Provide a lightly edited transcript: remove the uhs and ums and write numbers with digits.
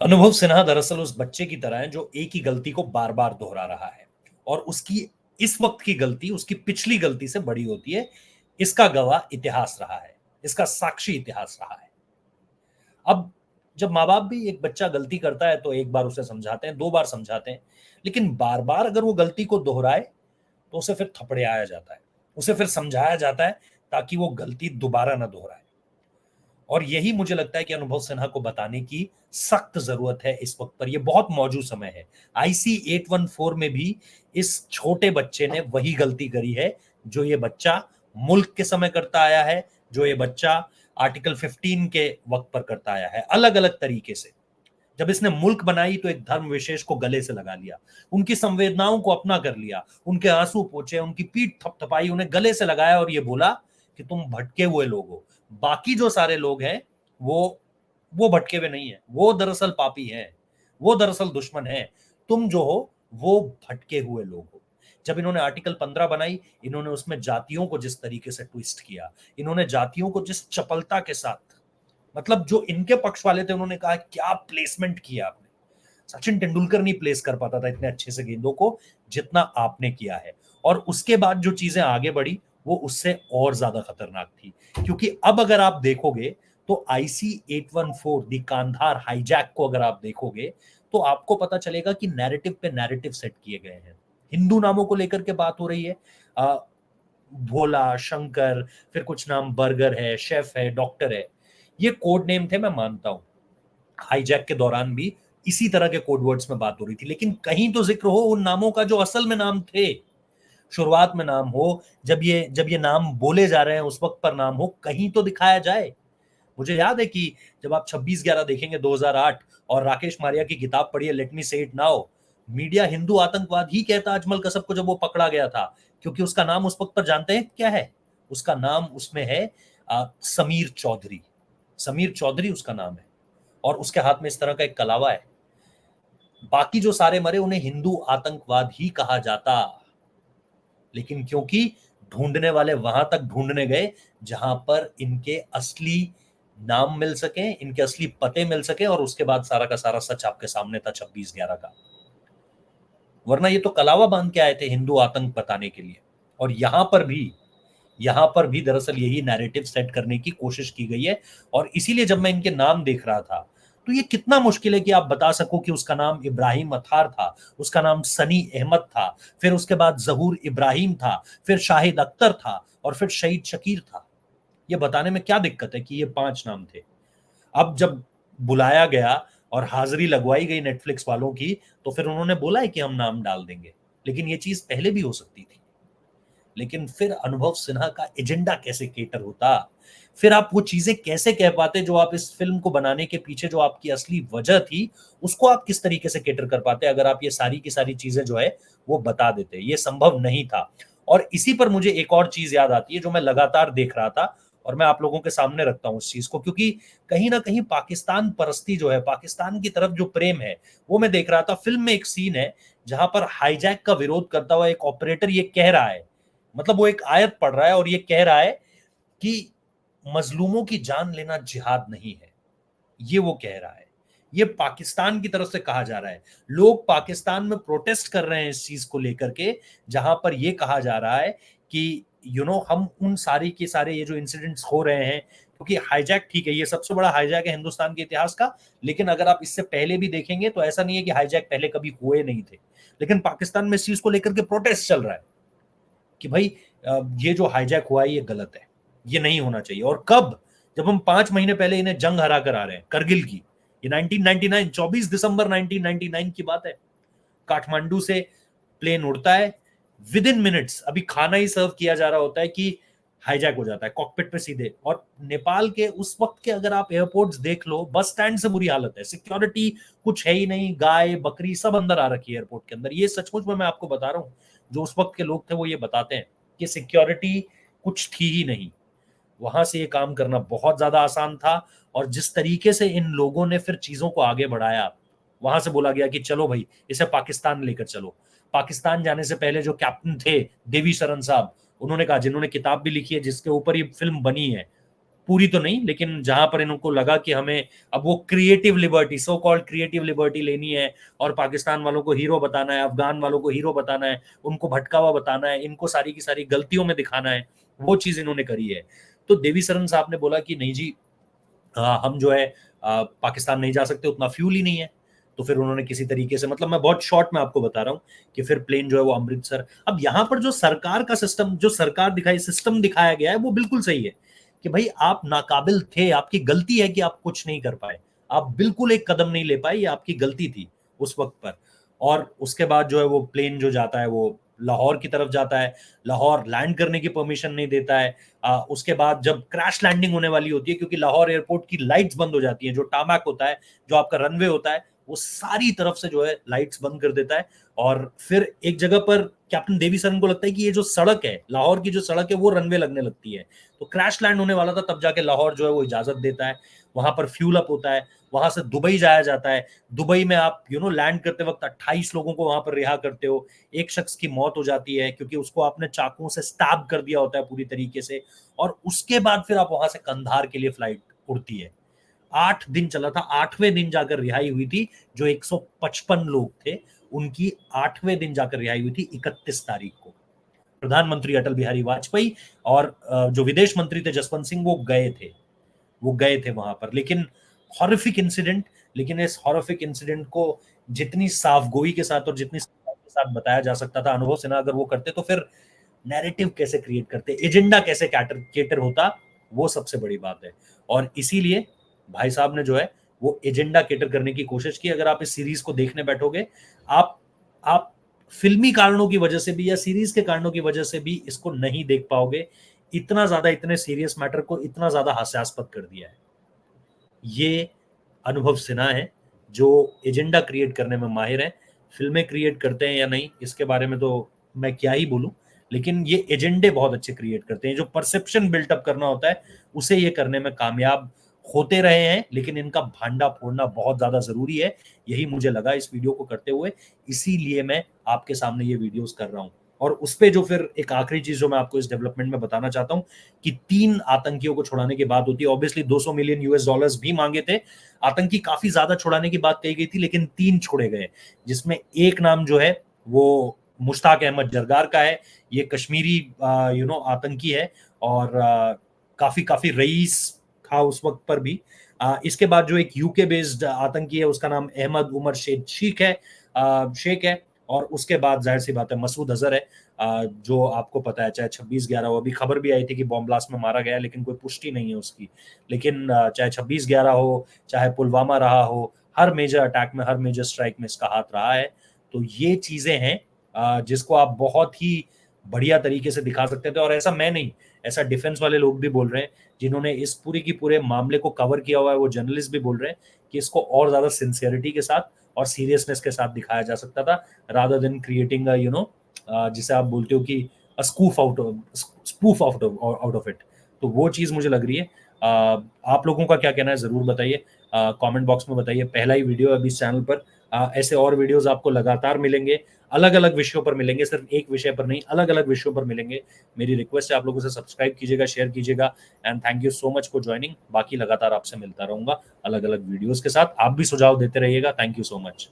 अनुभव सिन्हा दरअसल उस बच्चे की तरह है जो एक ही गलती को बार बार दोहरा रहा है और उसकी इस वक्त की गलती उसकी पिछली गलती से बड़ी होती है। इसका गवाह इतिहास रहा है, इसका साक्षी इतिहास रहा है। अब जब माँ बाप भी एक बच्चा गलती करता है तो एक बार उसे समझाते हैं, दो बार समझाते हैं, लेकिन बार बार अगर वो गलती को दोहराए तो उसे फिर थपड़ियाया जाता है, उसे फिर समझाया जाता है ताकि वो गलती दोबारा ना दोहराए। और यही मुझे लगता है कि अनुभव सिन्हा को बताने की सख्त जरूरत है इस वक्त पर। ये बहुत मौजूद समय है। आईसी 814 में भी इस छोटे बच्चे ने वही गलती करी है जो ये बच्चा मुल्क के समय करता आया है, जो ये बच्चा आर्टिकल 15 के वक्त पर करता आया है, अलग अलग तरीके से। जब इसने मुल्क बनाई तो एक धर्म विशेष को गले से लगा लिया, उनकी संवेदनाओं को अपना कर लिया, उनके आंसू पोंछे, उनकी पीठ थपथपाई, उन्हें गले से लगाया और ये बोला कि तुम भटके हुए लोग हो। बाकी जो सारे लोग हैं वो वो भटके हुए नहीं है, वो दरअसल पापी हैं, वो दरअसल दुश्मन हैं। तुम जो हो वो भटके हुए लोग हो। जब इन्होंने आर्टिकल 15 बनाई, इन्होंने उसमें जातियों को जिस तरीके से ट्विस्ट किया, इन्होंने जातियों को जिस चपलता के साथ, मतलब जो इनके पक्ष वाले थे उन्होंने कहा क्या प्लेसमेंट किया आपने। सचिन तेंदुलकर नहीं प्लेस कर पाता था इतने अच्छे से गेंदों को जितना आपने किया है। और उसके बाद जो चीजें आगे बढ़ी वो उससे और ज्यादा खतरनाक थी, क्योंकि अब अगर आप देखोगे तो आईसी 814 दी कांधार हाईजैक को अगर आप देखोगे तो आपको पता चलेगा कि नैरेटिव पे नैरेटिव सेट किए गए हैं। हिंदू नामों को लेकर के बात हो रही है, आ, भोला, शंकर, फिर कुछ नाम बर्गर है, शेफ है, डॉक्टर है। ये कोड नेम थे, मैं मानता हूं। हाईजैक के दौरान भी इसी तरह के कोड वर्ड्स में बात हो रही थी, लेकिन कहीं तो जिक्र हो उन नामों का जो असल में नाम थे, शुरुआत में नाम हो, जब ये नाम बोले जा रहे हैं उस वक्त पर नाम हो, कहीं तो दिखाया जाए। मुझे याद है कि जब आप 26/11 देखेंगे 2008 और राकेश मारिया की किताब पढ़िए लेट मी से इट नाउ, मीडिया हिंदू आतंकवाद ही कहता अजमल कसब को जब वो पकड़ा गया था, क्योंकि उसका नाम उस वक्त पर जानते हैं क्या है? उसका नाम उसमें है समीर चौधरी। समीर चौधरी उसका नाम है और उसके हाथ में इस तरह का एक कलावा है। बाकी जो सारे मरे उन्हें हिंदू आतंकवाद ही कहा जाता, लेकिन क्योंकि ढूंढने वाले वहां तक ढूंढने गए जहां पर इनके असली नाम मिल सके, इनके असली पते मिल सके, और उसके बाद सारा का सारा सच आपके सामने था 26/11 का। वरना ये तो कलावा बांध के आए थे हिंदू आतंक बताने के लिए। और यहां पर भी दरअसल यही नैरेटिव सेट करने की कोशिश की गई है। और इसीलिए जब मैं इनके नाम देख रहा था तो ये कितना मुश्किल है कि आप बता सको कि उसका नाम इब्राहिम अथार था, उसका नाम सनी अहमद था, फिर उसके बाद जहूर इब्राहिम था, फिर शाहिद अख्तर था और फिर शहीद शकीर था। ये बताने में क्या दिक्कत है कि ये 5 नाम थे? अब जब बुलाया गया और हाजिरी लगवाई गई नेटफ्लिक्स वालों की, तो फिर उन्होंने बोला है कि हम नाम डाल देंगे, लेकिन ये चीज पहले भी हो सकती थी। लेकिन फिर अनुभव सिन्हा का एजेंडा कैसे केटर होता? फिर आप वो चीजें कैसे कह पाते जो आप इस फिल्म को बनाने के पीछे जो आपकी असली वजह थी, उसको आप किस तरीके से केटर कर पाते अगर आप ये सारी की सारी चीजें जो है वो बता देते? ये संभव नहीं था। और इसी पर मुझे एक और चीज याद आती है जो मैं लगातार देख रहा था और मैं आप लोगों के सामने रखता हूं इस चीज को, क्योंकि कहीं ना कहीं पाकिस्तान परस्ती जो है, पाकिस्तान की तरफ जो प्रेम है, वो मैं देख रहा था। फिल्म में एक सीन है जहां पर हाईजैक का विरोध करता हुआ एक ऑपरेटर ये कह रहा है, मतलब वो एक आयत पढ़ रहा है और ये कह रहा है कि मजलूमों की जान लेना जिहाद नहीं है। ये वो कह रहा है, ये पाकिस्तान की तरफ से कहा जा रहा है। लोग पाकिस्तान में प्रोटेस्ट कर रहे हैं इस चीज को लेकर के, जहां पर ये कहा जा रहा है कि हम उन सारी के सारे ये जो इंसिडेंट्स हो रहे हैं, क्योंकि हाईजैक ठीक है, ये सबसे बड़ा हाईजैक है हिंदुस्तान के इतिहास का, लेकिन अगर आप इससे पहले भी देखेंगे तो ऐसा नहीं है कि हाईजैक पहले कभी हुए नहीं थे। लेकिन पाकिस्तान में इस चीज को लेकर के प्रोटेस्ट चल रहा है कि भाई ये जो हाईजैक हुआ है ये गलत है, ये नहीं होना चाहिए। और कब? जब हम 5 महीने पहले इन्हें जंग हरा कर आ रहे हैं, करगिल की। ये 1999, 24 दिसंबर 1999 की बात है। काठमांडू से प्लेन उड़ता है, विद इन मिनट्स अभी खाना ही सर्व किया जा रहा होता है कि हाईजैक हो जाता है कॉकपिट पे सीधे। और नेपाल के उस वक्त के अगर आप एयरपोर्ट्स देख लो, बस स्टैंड से बुरी हालत है, सिक्योरिटी कुछ है ही नहीं, गाय बकरी सब अंदर आ रखी है एयरपोर्ट के अंदर। ये सचमुच में मैं आपको बता रहा हूँ, जो उस वक्त के लोग थे वो ये बताते हैं कि सिक्योरिटी कुछ थी ही नहीं। वहां से ये काम करना बहुत ज्यादा आसान था। और जिस तरीके से इन लोगों ने फिर चीजों को आगे बढ़ाया, वहां से बोला गया कि चलो भाई इसे पाकिस्तान लेकर चलो। पाकिस्तान जाने से पहले जो कैप्टन थे देवी शरण साहब, उन्होंने कहा, जिन्होंने किताब भी लिखी है जिसके ऊपर ये फिल्म बनी है, पूरी तो नहीं, लेकिन जहां पर इनको लगा कि हमें अब वो creative liberty, so called creative liberty लेनी है और पाकिस्तान वालों को हीरो बताना है, अफगान वालों को हीरो बताना है, उनको भटकावा बताना है, इनको सारी की सारी गलतियों में दिखाना है, वो चीज इन्होंने करी है। तो देवीसरन साहब ने बोला कि नहीं जी, हम जो है पाकिस्तान नहीं जा सकते, उतना फ्यूल ही नहीं है। तो फिर उन्होंने किसी तरीके से, मतलब मैं बहुत शॉर्ट में आपको बता रहा हूँ कि फिर प्लेन जो है वो अमृतसर, अब यहाँ पर जो सरकार का सिस्टम, जो सरकार दिखाई सिस्टम दिखाया गया है वो बिल्कुल सही है कि भाई आप नाकाबिल थे, आपकी गलती है कि आप कुछ नहीं कर पाए, आप बिल्कुल एक कदम नहीं ले पाए, ये आपकी गलती थी उस वक्त पर। और उसके बाद जो है वो प्लेन जो जाता है वो लाहौर की तरफ जाता है, लाहौर लैंड करने की परमिशन नहीं देता है। उसके बाद जब क्रैश लैंडिंग होने वाली होती है, क्योंकि लाहौर एयरपोर्ट की लाइट्स बंद हो जाती हैं, जो टामैक होता है, जो आपका रनवे होता है, वो सारी तरफ से जो है लाइट्स बंद कर देता है। और फिर एक जगह पर कैप्टन देवीसरन को लगता है कि ये जो सड़क है, लाहौर की जो सड़क है, वो रनवे लगने लगती है। तो क्रैश लैंड होने वाला था, तब जाके लाहौर जो है वो इजाजत देता है, वहां पर फ्यूल अप होता है, वहां से दुबई जाया जाता है। दुबई में आप लैंड करते वक्त 28 लोगों को वहां पर रिहा करते हो। एक शख्स की मौत हो जाती है क्योंकि उसको आपने चाकुओं से स्टैब कर दिया होता है पूरी तरीके से। और उसके बाद फिर आप वहां से कंधार के लिए फ्लाइट उड़ती है। 8 दिन चला था, 8वें दिन जाकर रिहाई हुई थी। जो 155 लोग थे, उनकी 8वें दिन जाकर रिहाई हुई थी, 31 तारीख को। प्रधानमंत्री अटल बिहारी वाजपेयी और जो विदेश मंत्री थे जसवंत सिंह, वो गए थे वहां पर। लेकिन हॉरिफिक इंसिडेंट, लेकिन इस हॉरिफिक इंसिडेंट को जितनी साफगोई के साथ और जितनी सफाई के साथ बताया जा सकता था, अनुभव सिन्हा अगर वो करते, तो फिर नैरेटिव कैसे क्रिएट करते, एजेंडा कैसे कैटर होता, वो सबसे बड़ी बात है। और इसीलिए भाई साहब ने जो है वो एजेंडा कैटर करने की कोशिश की। अगर आप इस सीरीज को देखने बैठोगे, आप फिल्मी कारणों की वजह से भी या सीरीज के कारणों की वजह से भी इसको नहीं देख पाओगे। इतना ज्यादा, इतने सीरियस मैटर को इतना ज्यादा हास्यास्पद कर दिया है। ये अनुभव सिन्हा है, जो एजेंडा क्रिएट करने में माहिर है। फिल्में क्रिएट करते हैं या नहीं, इसके बारे में तो मैं क्या ही बोलूं, लेकिन ये एजेंडे बहुत अच्छे क्रिएट करते हैं। जो परसेप्शन बिल्टअप करना होता है, उसे ये करने में कामयाब होते रहे हैं। लेकिन इनका भांडा फोड़ना बहुत ज्यादा जरूरी है, यही मुझे लगा इस वीडियो को करते हुए। इसीलिए मैं आपके सामने ये वीडियोस कर रहा हूं। और उस पे जो फिर एक आखिरी चीज जो मैं आपको इस डेवलपमेंट में बताना चाहता हूं, कि 3 आतंकियों को छुड़ाने की बात होती है। ऑब्वियसली 200 मिलियन यूएस डॉलर्स भी मांगे थे, आतंकी काफी ज्यादा छुड़ाने की बात कही गई थी, लेकिन 3 छोड़े गए, जिसमें एक नाम जो है वो मुश्ताक अहमद जरगार का है। ये कश्मीरी आतंकी है, और काफी काफी रईस था उस वक्त पर भी। इसके बाद जो एक यूके बेस्ड आतंकी है, उसका नाम अहमद उमर शेख है। और उसके बाद जाहिर सी बात है मसूद अजहर है, जो आपको पता है, चाहे 26/11 हो, अभी खबर भी आई थी कि बॉम्ब ब्लास्ट में मारा गया, लेकिन कोई पुष्टि नहीं है उसकी। लेकिन चाहे 26/11 हो, चाहे पुलवामा रहा हो, हर मेजर अटैक में, हर मेजर स्ट्राइक में इसका हाथ रहा है। तो ये चीजें हैं जिसको आप बहुत ही बढ़िया तरीके से दिखा सकते थे। और ऐसा मैं नहीं, ऐसा डिफेंस वाले लोग भी बोल रहे हैं, जिन्होंने इस पूरी की पूरे मामले को कवर किया हुआ है, वो जर्नलिस्ट भी बोल रहे हैं कि इसको और ज्यादा सिंसियरिटी के साथ और सीरियसनेस के साथ दिखाया जा सकता था, रादर देन क्रिएटिंग जिसे आप बोलते हो कि स्पूफ आउट ऑफ इट। तो वो चीज मुझे लग रही है। आप लोगों का क्या कहना है, जरूर बताइए, कमेंट बॉक्स में बताइए। पहला ही वीडियो है अभी इस चैनल पर। ऐसे और वीडियोस आपको लगातार मिलेंगे, अलग अलग विषयों पर मिलेंगे, सिर्फ एक विषय पर नहीं, अलग अलग विषयों पर मिलेंगे। मेरी रिक्वेस्ट है आप लोगों से, सब्सक्राइब कीजिएगा, शेयर कीजिएगा। And thank you so much for joining. बाकी लगातार आपसे मिलता रहूंगा अलग अलग वीडियोस के साथ। आप भी सुझाव देते रहिएगा। Thank you so much.